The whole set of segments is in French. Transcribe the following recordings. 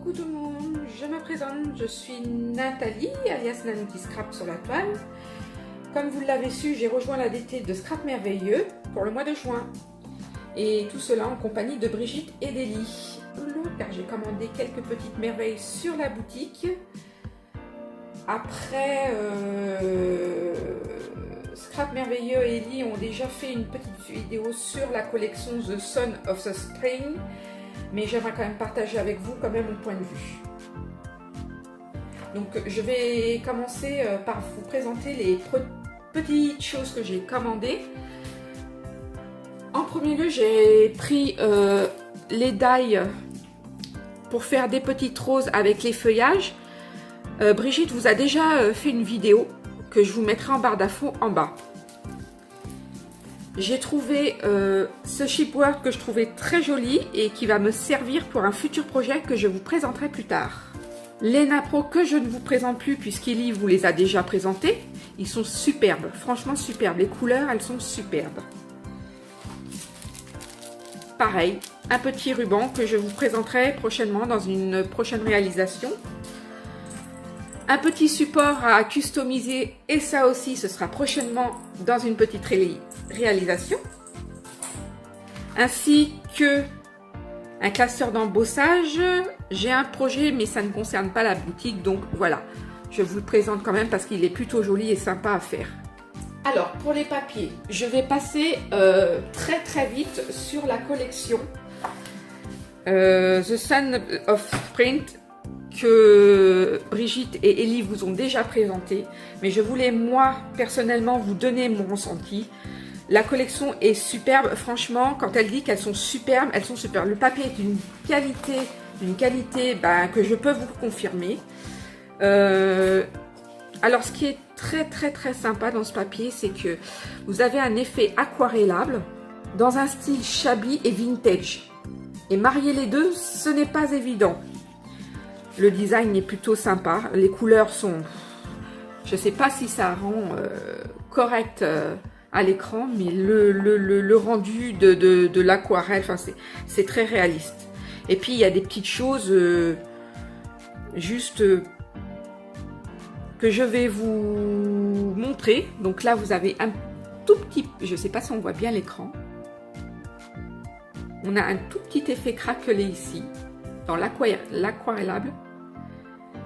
Coucou tout le monde, je me présente, je suis Nathalie, alias Nanouti Scrap sur la toile. Comme vous l'avez su, j'ai rejoint la DT de Scrap Merveilleux pour le mois de juin. Et tout cela en compagnie de Brigitte et d'Elie. Car j'ai commandé quelques petites merveilles sur la boutique. Après, Scrap Merveilleux et Elie ont déjà fait une petite vidéo sur la collection The Son of the Spring. Mais j'aimerais quand même partager avec vous quand même mon point de vue. Donc je vais commencer par vous présenter les petites choses que j'ai commandées. En premier lieu, j'ai pris les die pour faire des petites roses avec les feuillages. Brigitte vous a déjà fait une vidéo que je vous mettrai en barre d'infos en bas. J'ai trouvé ce chipboard que je trouvais très joli et qui va me servir pour un futur projet que je vous présenterai plus tard. Les Napro que je ne vous présente plus puisqu'Elie vous les a déjà présentés, ils sont superbes, franchement superbes. Les couleurs, elles sont superbes. Pareil, un petit ruban que je vous présenterai prochainement dans une prochaine réalisation. Un petit support à customiser et ça aussi ce sera prochainement dans une petite réalisation. Ainsi que un classeur d'embossage. J'ai un projet mais ça ne concerne pas la boutique donc voilà. Je vous le présente quand même parce qu'il est plutôt joli et sympa à faire. Alors pour les papiers, je vais passer très vite sur la collection The Son of Print que Brigitte et Elie vous ont déjà présenté, mais je voulais moi personnellement vous donner mon ressenti. La collection est superbe, franchement, quand elle dit qu'elles sont superbes, elles sont superbes. Le papier est d'une qualité que je peux vous confirmer. Alors ce qui est très sympa dans ce papier, c'est que vous avez un effet aquarellable dans un style shabby et vintage. Et marier les deux, ce n'est pas évident. Le design est plutôt sympa. Les couleurs sont... Je ne sais pas si ça rend correct à l'écran, mais le rendu de l'aquarelle, enfin, c'est très réaliste. Et puis, il y a des petites choses juste que je vais vous montrer. Donc là, vous avez un tout petit... Je ne sais pas si on voit bien l'écran. On a un tout petit effet craquelé ici, dans l'aquarellable.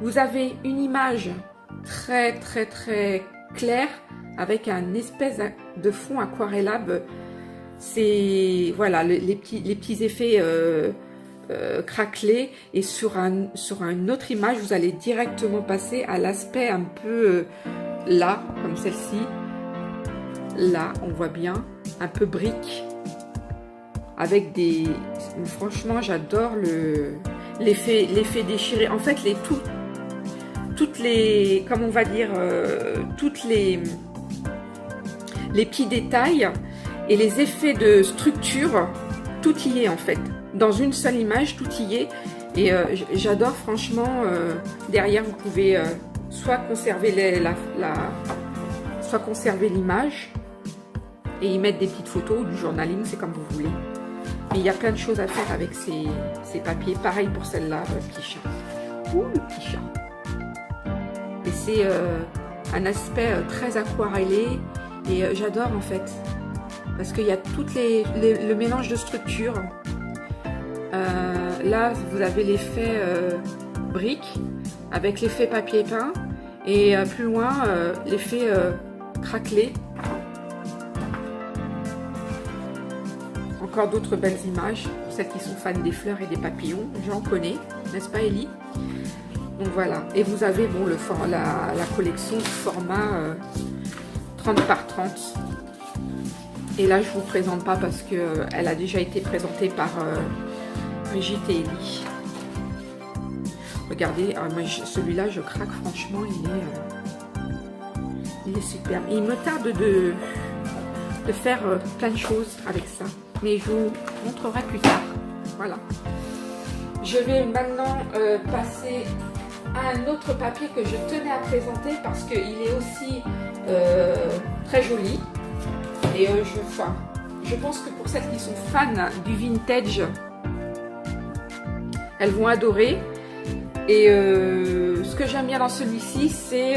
Vous avez une image très claire avec un espèce de fond aquarellable. C'est voilà les petits effets craquelés. Et sur une autre image, vous allez directement passer à l'aspect un peu là, comme celle-ci. Là, on voit bien un peu brique avec des. Franchement, j'adore l'effet déchiré. En fait, toutes les, comment on va dire, toutes les petits détails et les effets de structure, tout y est en fait. Dans une seule image, tout y est. Et j'adore franchement. Derrière, vous pouvez soit conserver soit conserver l'image et y mettre des petites photos ou du journaling, c'est comme vous voulez. Mais il y a plein de choses à faire avec ces papiers. Pareil pour celle-là, le petit chat. Ouh, le petit chat. Et c'est un aspect très aquarellé et j'adore en fait parce qu'il y a le mélange de structures. Là vous avez l'effet brique avec l'effet papier peint et plus loin l'effet craquelé. Encore d'autres belles images pour celles qui sont fans des fleurs et des papillons, j'en connais, n'est-ce pas Elie? Donc voilà, et vous avez bon, la collection format 30 par 30. Et là, je ne vous présente pas parce qu'elle a déjà été présentée par Brigitte et Elie. Regardez, celui-là, je craque, franchement, il est superbe. Il me tarde de faire plein de choses avec ça, mais je vous montrerai plus tard. Voilà. Je vais maintenant passer à un autre papier que je tenais à présenter parce qu'il est aussi très joli et je pense que pour celles qui sont fans du vintage, elles vont adorer. Et ce que j'aime bien dans celui-ci, c'est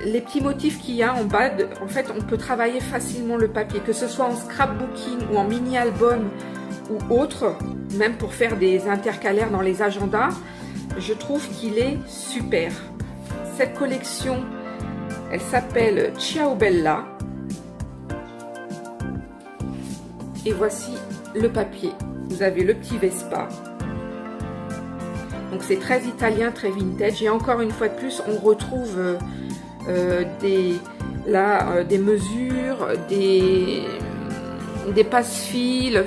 les petits motifs qu'il y a en bas. En fait, on peut travailler facilement le papier, que ce soit en scrapbooking ou en mini-album ou autre, même pour faire des intercalaires dans les agendas. Je trouve qu'il est super. Cette collection, elle s'appelle Ciao Bella. Et voici le papier. Vous avez le petit Vespa. Donc c'est très italien, très vintage. Et encore une fois de plus, on retrouve des mesures, des passe-fils.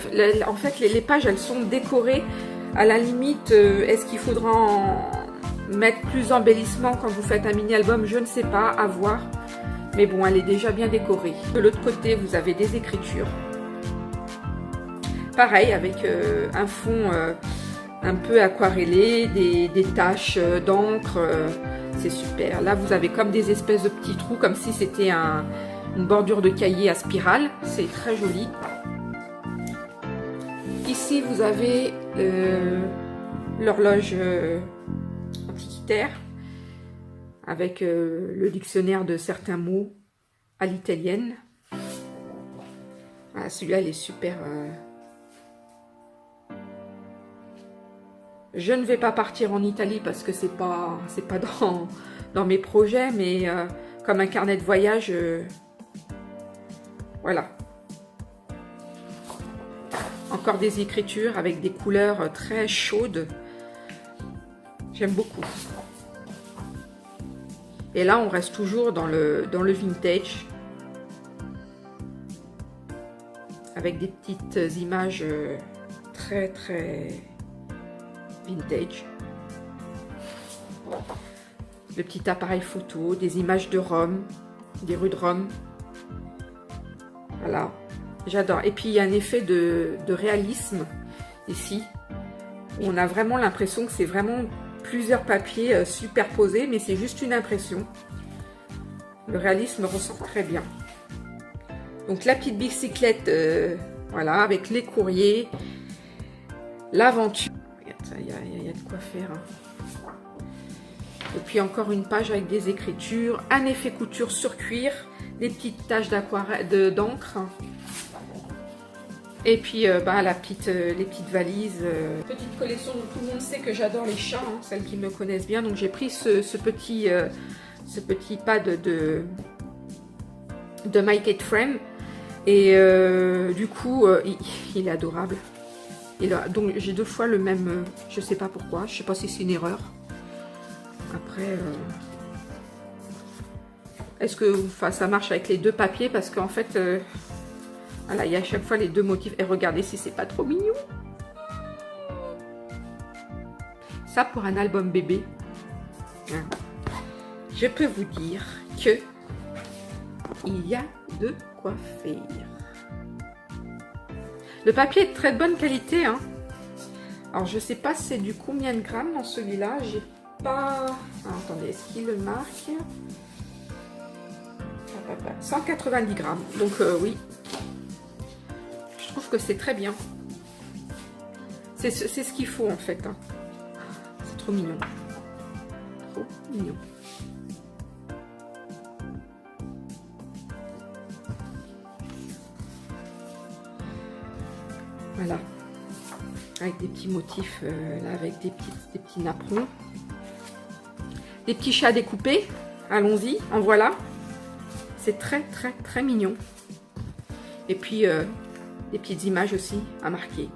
En fait, les pages, elles sont décorées. À la limite, est-ce qu'il faudra en mettre plus d'embellissement quand vous faites un mini-album? Je ne sais pas, à voir. Mais bon, elle est déjà bien décorée. De l'autre côté, vous avez des écritures. Pareil, avec un fond un peu aquarellé, des taches d'encre. C'est super. Là, vous avez comme des espèces de petits trous, comme si c'était une bordure de cahier à spirale. C'est très joli. Ici, vous avez l'horloge antiquitaire avec le dictionnaire de certains mots à l'italienne. Voilà, celui-là, il est super. Je ne vais pas partir en Italie parce que c'est pas dans mes projets, mais comme un carnet de voyage, voilà. Encore des écritures avec des couleurs très chaudes. J'aime beaucoup. Et là, on reste toujours dans le vintage. Avec des petites images très vintage. Le petit appareil photo, des images de Rome, des rues de Rome. Voilà. J'adore. Et puis il y a un effet de réalisme ici. Où on a vraiment l'impression que c'est vraiment plusieurs papiers superposés, mais c'est juste une impression. Le réalisme ressort très bien. Donc la petite bicyclette, voilà, avec les courriers, l'aventure. Il y a de quoi faire. Hein. Et puis encore une page avec des écritures, un effet couture sur cuir, des petites taches d'encre. Et puis les petites valises. Petite collection, donc tout le monde sait que j'adore les chats, hein, celles qui me connaissent bien. Donc j'ai pris ce petit pad de My Cat Friend. Et du coup, il est adorable. Et là, donc j'ai deux fois le même, je sais pas pourquoi, je sais pas si c'est une erreur. Après, est-ce que ça marche avec les deux papiers? Parce qu'en fait, voilà, il y a à chaque fois les deux motifs. Et regardez si c'est pas trop mignon. Ça pour un album bébé. Hein. Je peux vous dire que il y a de quoi faire. Le papier est de très bonne qualité. Hein. Alors, je sais pas c'est du combien de grammes dans celui-là. J'ai pas... Ah, attendez, est-ce qu'il le marque? 190 grammes. Donc, oui. Je trouve que c'est très bien. C'est ce qu'il faut, en fait. Hein. C'est trop mignon. Trop mignon. Voilà, avec des petits motifs, là, avec des petits napperons. Des petits chats découpés, allons-y, en voilà. C'est très mignon. Et puis, des petites images aussi à marquer.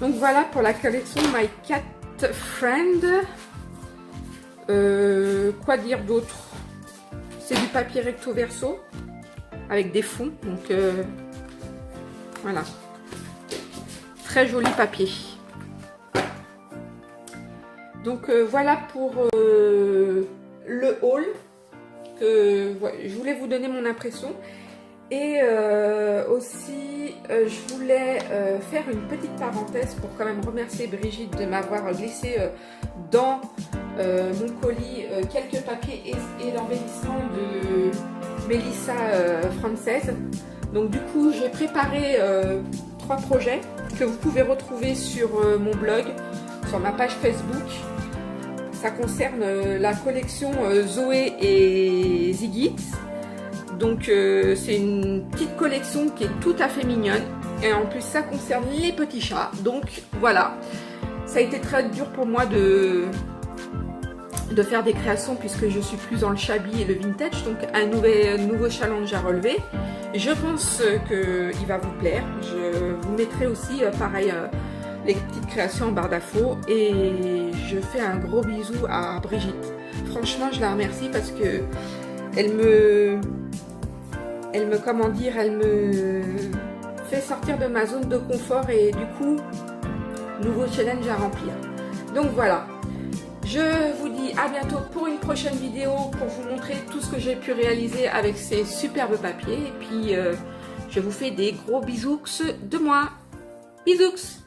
Donc voilà pour la collection My Cat Friend. Quoi dire d'autre? C'est du papier recto verso avec des fonds, donc voilà, très joli papier. Donc voilà pour le haul que je voulais vous donner mon impression. Et aussi je voulais faire une petite parenthèse pour quand même remercier Brigitte de m'avoir glissé dans mon colis quelques papiers et l'embellissement de Melissa française. Donc du coup, j'ai préparé 3 projets que vous pouvez retrouver sur mon blog, sur ma page Facebook. Ça concerne la collection Zoé et Ziggy. Donc c'est une petite collection qui est tout à fait mignonne. Et en plus, ça concerne les petits chats. Donc voilà, ça a été très dur pour moi de faire des créations puisque je suis plus dans le shabby et le vintage. Donc un nouveau challenge à relever. Je pense qu'il va vous plaire. Je vous mettrai aussi pareil les petites créations en barre d'infos. Et je fais un gros bisou à Brigitte. Franchement, je la remercie parce que elle me fait sortir de ma zone de confort et du coup, nouveau challenge à remplir. Donc voilà, je vous dis à bientôt pour une prochaine vidéo pour vous montrer tout ce que j'ai pu réaliser avec ces superbes papiers. Et puis, je vous fais des gros bisous de moi. Bisous!